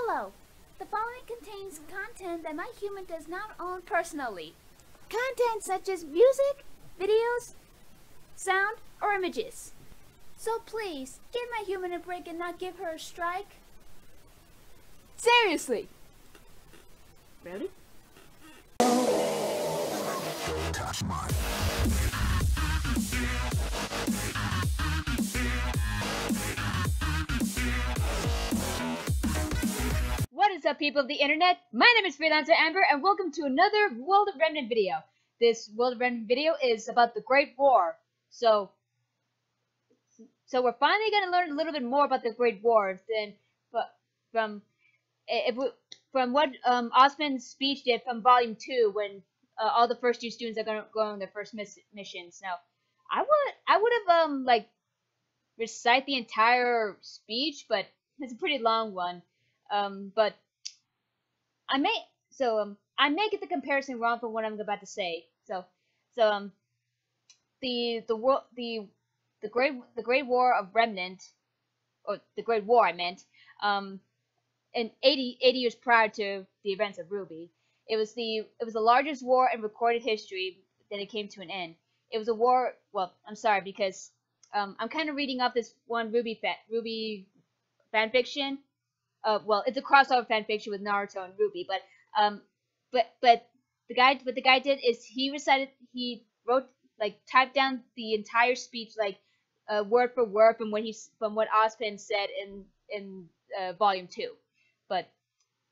below. The following contains content that my human does not own personally. Content such as music, videos, sound, or images. So please, give my human a break and not give her a strike. Seriously. Really? Touch mine. What is up, people of the internet? My name is Freelancer Amber, and welcome to another World of Remnant video. This World of Remnant video is about the Great War. So we're finally going to learn a little bit more about the Great War from what Osman's speech did from Volume 2 when all the first year students are going to go on their first missions. Now, I would have recite the entire speech, but it's a pretty long one. But I may get the comparison wrong from what I'm about to say. The Great War of Remnant, or the Great War I meant, in 80 years prior to the events of RWBY. It was the largest war in recorded history. Then it came to an end. It was a war. Well, I'm sorry because I'm kind of reading off this one RWBY fan fiction. Well, it's a crossover fan fiction with Naruto and RWBY, but the guy did is he typed down the entire speech word for word from what Osman said in Volume 2. But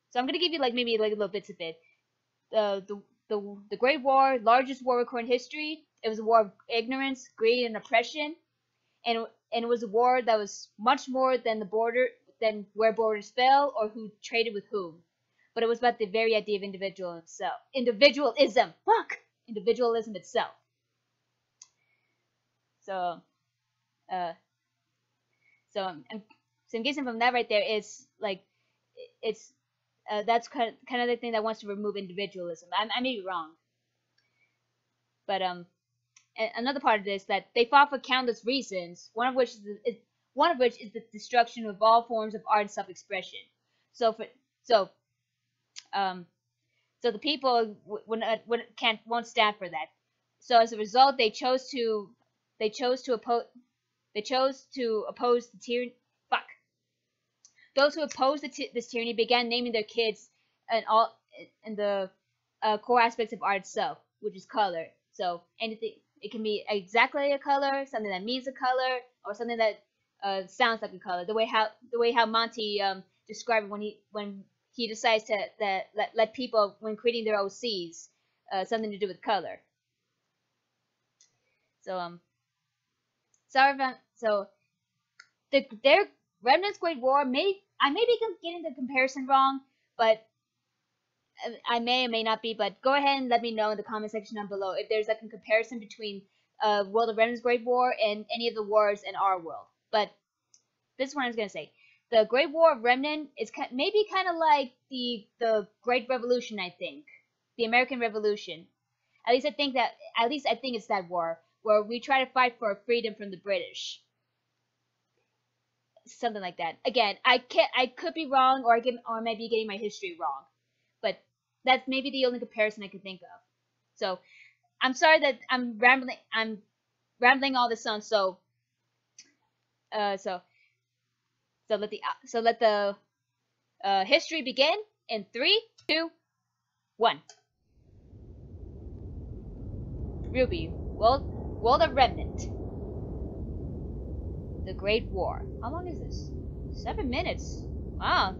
so I'm gonna give you maybe little bits of it. The Great War, largest war recorded in history. It was a war of ignorance, greed, and oppression, and it was a war that was much more than where borders fell or who traded with whom. But it was about the very idea of individualism itself. So I'm guessing from that right there is that's kind of the thing that wants to remove individualism. I may be wrong, but another part of this that they fought for countless reasons. One of which is the destruction of all forms of art and self-expression. So the people won't stand for that. So as a result, they chose to oppose the tyranny. Those who opposed this tyranny began naming their kids and the core aspects of art itself, which is color. So anything, it can be exactly a color, something that means a color, or something that sounds like a color. The way how Monty described it when he decides to let people, when creating their OCs, something to do with color. Their Remnant's Great War I may be getting the comparison wrong, but I may or may not be. But go ahead and let me know in the comment section down below if there's a comparison between World of Remnant's Great War and any of the wars in our world. But this is what I was gonna say. The Great War of Remnant is maybe kind of like the Great Revolution. I think the American Revolution. At least I think it's that war where we try to fight for freedom from the British. Something like that. Again, I could be wrong, or I might be getting my history wrong, but that's maybe the only comparison I can think of. So I'm sorry that I'm rambling all this on. So let the history begin in 3, 2, 1. RWBY, World of Remnant. The Great War. How long is this? 7 minutes. Wow.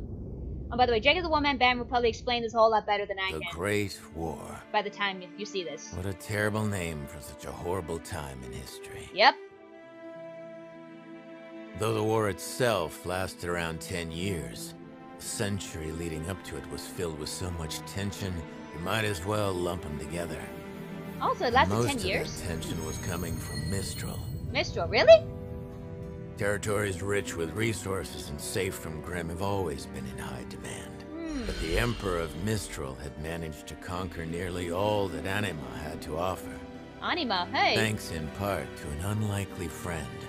Oh, by the way, Jacob the One-Man Band will probably explain this a whole lot better than I can. The Great War. By the time you see this. What a terrible name for such a horrible time in history. Yep. Though the war itself lasted around 10 years, the century leading up to it was filled with so much tension, you might as well lump them together. Also, it lasted 10 Most years? of that tension was coming from Mistral. Mistral, really? Territories rich with resources and safe from Grimm have always been in high demand. But the Emperor of Mistral had managed to conquer nearly all that Anima had to offer. Anima, hey! Thanks in part to an unlikely friend,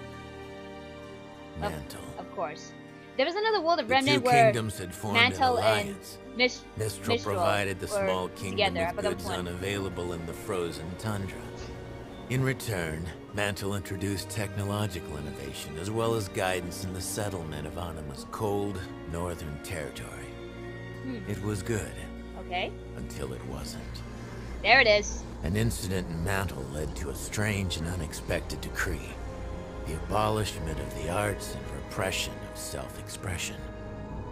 Mantle. Of course. There was another world of The two Remnant where kingdoms had formed an Mantle and alliance. Mistral Mistral provided the were small kingdom together. I with forgot goods which one. unavailable in the frozen tundra. In return, Mantle introduced technological innovation as well as guidance in the settlement of Anima's cold, northern territory. It was good. Okay. Until it wasn't. There it is. An incident in Mantle led to a strange and unexpected decree. The abolishment of the arts and repression of self-expression.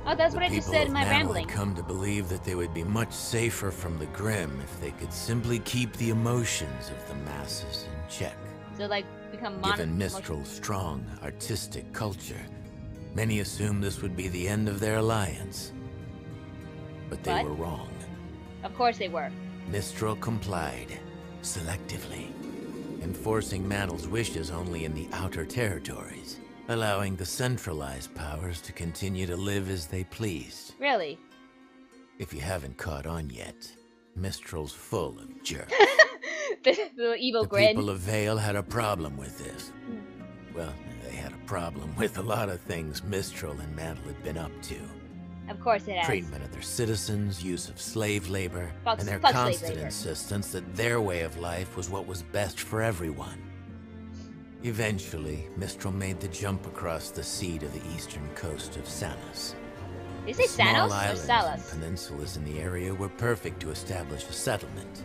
Oh, that's what I just said in my Mantle rambling. had come to believe that they would be much safer from the Grimm if they could simply keep the emotions of the masses in check. So, like, become Given Mistral's strong, artistic culture, many assumed this would be the end of their alliance. But they were wrong. Of course they were. Mistral complied, selectively, enforcing Mantle's wishes only in the outer territories, allowing the centralized powers to continue to live as they pleased. Really? If you haven't caught on yet, Mistral's full of jerks. the evil The grin. people of Vale had a problem with this. Well, they had a problem with a lot of things Mistral and Mantle had been up to. Of course it has. Treatment of their citizens, use of slave labor, Fuck and their slave constant labor. insistence that their way of life was what was best for everyone. Eventually, Mistral made the jump across the sea to the eastern coast of Sanos. Did you say Small Sanos or islands Salas? and peninsulas in the area were perfect to establish a settlement.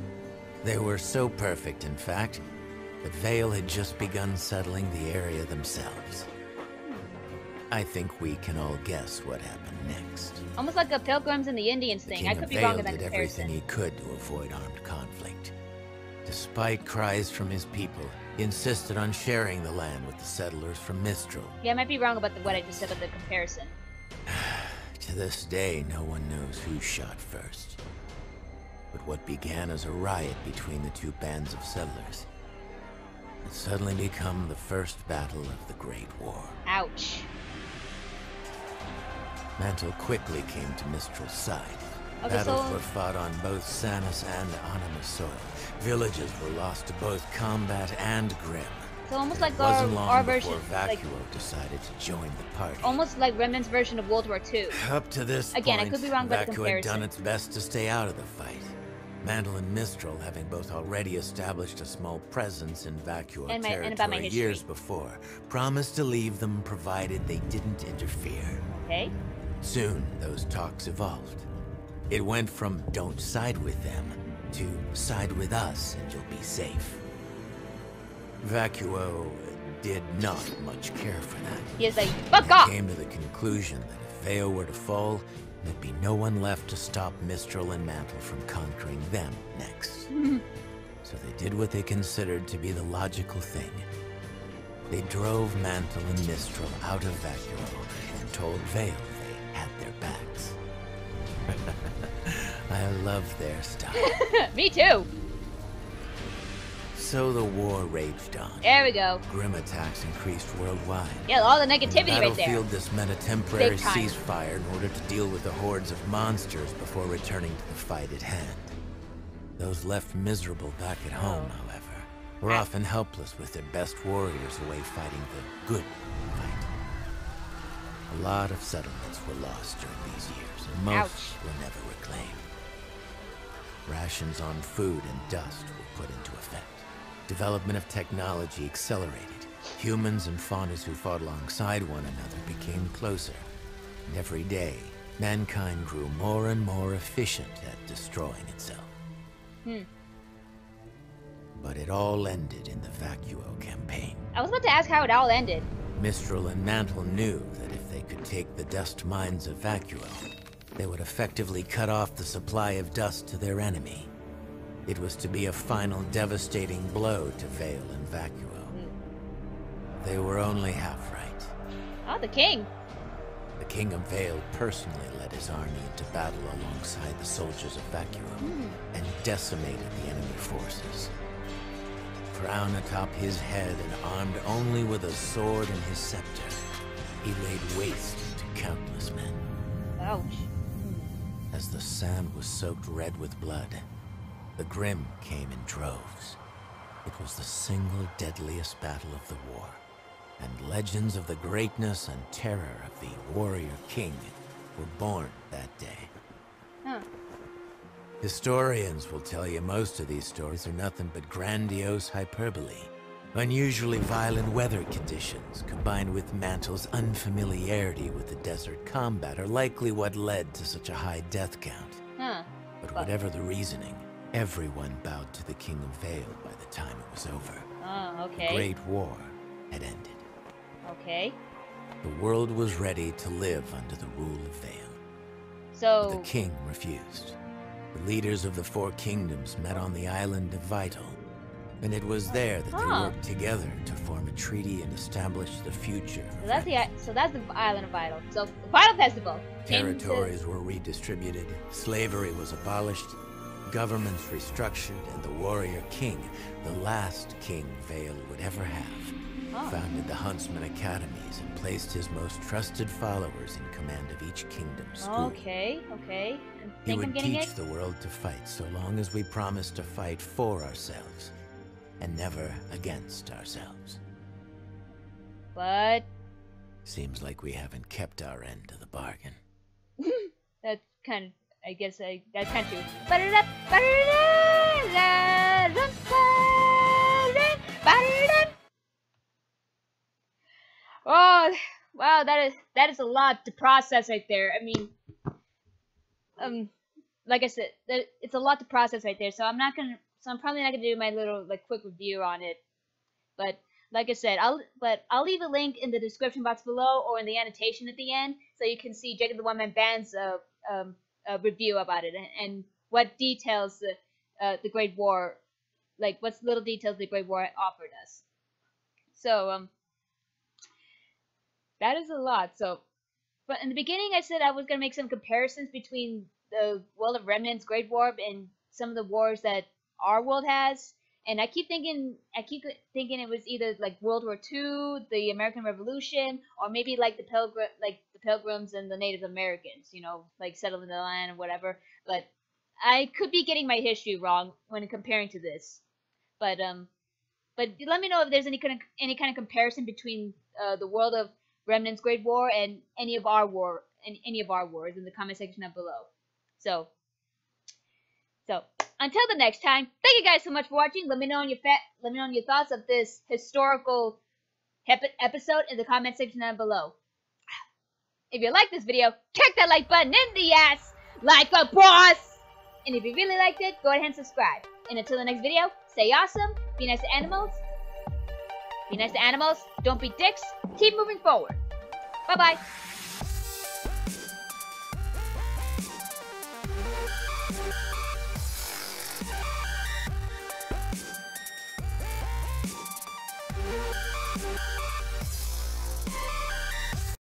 They were so perfect, in fact, that Vale had just begun settling the area themselves. I think we can all guess what happened next. Almost like the Pilgrims and the Indians The thing. King I of could be Vale wrong in that did comparison. everything he could to avoid armed conflict. Despite cries from his people, he insisted on sharing the land with the settlers from Mistral. Yeah, I might be wrong about what I just said about the comparison. To this day, no one knows who shot first. But what began as a riot between the two bands of settlers had suddenly become the first battle of the Great War. Ouch. Mantle quickly came to Mistral's side. Okay, Battles so- were fought on both Sanos and Anima soil. Villages were lost to both combat and Grimm. So almost It like wasn't long our version, before like Vacuo decided to join the party. almost like Remnant's version of World War II. Up to this Again, I point, could be wrong about the Vacuo had comparison. done its best to stay out of the fight. Mantle and Mistral, having both already established a small presence in Vacuo And about my territory history. years before, promised to leave them provided they didn't interfere. Okay. Soon, those talks evolved. It went from don't side with them to side with us and you'll be safe. Vacuo did not much care for that. He is like, fuck off! Came to the conclusion that if Vale were to fall, there'd be no one left to stop Mistral and Mantle from conquering them next. So they did what they considered to be the logical thing. They drove Mantle and Mistral out of Vacuo and told Vale they had their backs. I love their style. Me too! So the war raged on. There we go. Grim attacks increased worldwide. Yeah, all the On the negativity right there. battlefield, this meant a temporary Big time. ceasefire in order to deal with the hordes of monsters before returning to the fight at hand. Those left miserable back at home, however, were often helpless with their best warriors away fighting the good fight. A lot of settlements were lost during these years, and most Ouch. were never reclaimed. Rations on food and dust were put into effect. Development of technology accelerated. Humans and faunas who fought alongside one another became closer. And every day, mankind grew more and more efficient at destroying itself. But it all ended in the Vacuo campaign. I was about to ask how it all ended. Mistral and Mantle knew that if they could take the dust mines of Vacuo, they would effectively cut off the supply of dust to their enemy. It was to be a final devastating blow to Vale and Vacuo. They were only half right. Oh, the king. The King of Vale personally led his army into battle alongside the soldiers of Vacuo and decimated the enemy forces. Crown atop his head and armed only with a sword and his scepter, he laid waste to countless men. Ouch. As the sand was soaked red with blood, the Grimm came in droves. It was the single deadliest battle of the war. and legends of the greatness and terror of the warrior king were born that day. Huh. Historians will tell you most of these stories are nothing but grandiose hyperbole. Unusually violent weather conditions, combined with Mantle's unfamiliarity with the desert combat, are likely what led to such a high death count. Huh. But whatever the reasoning, everyone bowed to the King of Vale by the time it was over. Oh, okay. The Great War had ended. Okay. The world was ready to live under the rule of Vale. So... But the king refused. The leaders of the four kingdoms met on the island of Vital, and it was there that they worked together to form a treaty and establish the future. So that's the island of Vital. So the Vital Festival. Territories were redistributed, slavery was abolished, governments restructured, and the warrior king, the last king Vale would ever have, founded the Huntsman Academies and placed his most trusted followers in command of each kingdom's school. Okay. He would teach the world to fight so long as we promised to fight for ourselves and never against ourselves. But... Seems like we haven't kept our end of the bargain. That's kind of... I guess that's kind of true. Oh, wow, that is a lot to process right there. I mean, like I said, it's a lot to process right there. So I'm probably not gonna do my little quick review on it. But like I said, I'll leave a link in the description box below or in the annotation at the end, so you can see Jacob the One Man Band's review about it and what details the Great War, what little details the Great War offered us. So that is a lot. So, but in the beginning, I said I was gonna make some comparisons between the world of Remnant's Great War and some of the wars that our world has. And I keep thinking it was either World War II, the American Revolution, or maybe the Pilgrims and the Native Americans, settled in the land or whatever. But I could be getting my history wrong when comparing to this. But let me know if there's any kind of comparison between the world of Remnant's Great War and any of our wars in the comment section down below. So until the next time, thank you guys so much for watching. Let me know your thoughts of this historical episode in the comment section down below. If you like this video, kick that like button in the ass like a boss. And if you really liked it, go ahead and subscribe. And until the next video, stay awesome, be nice to animals. Be nice to animals, don't be dicks, keep moving forward. Bye-bye.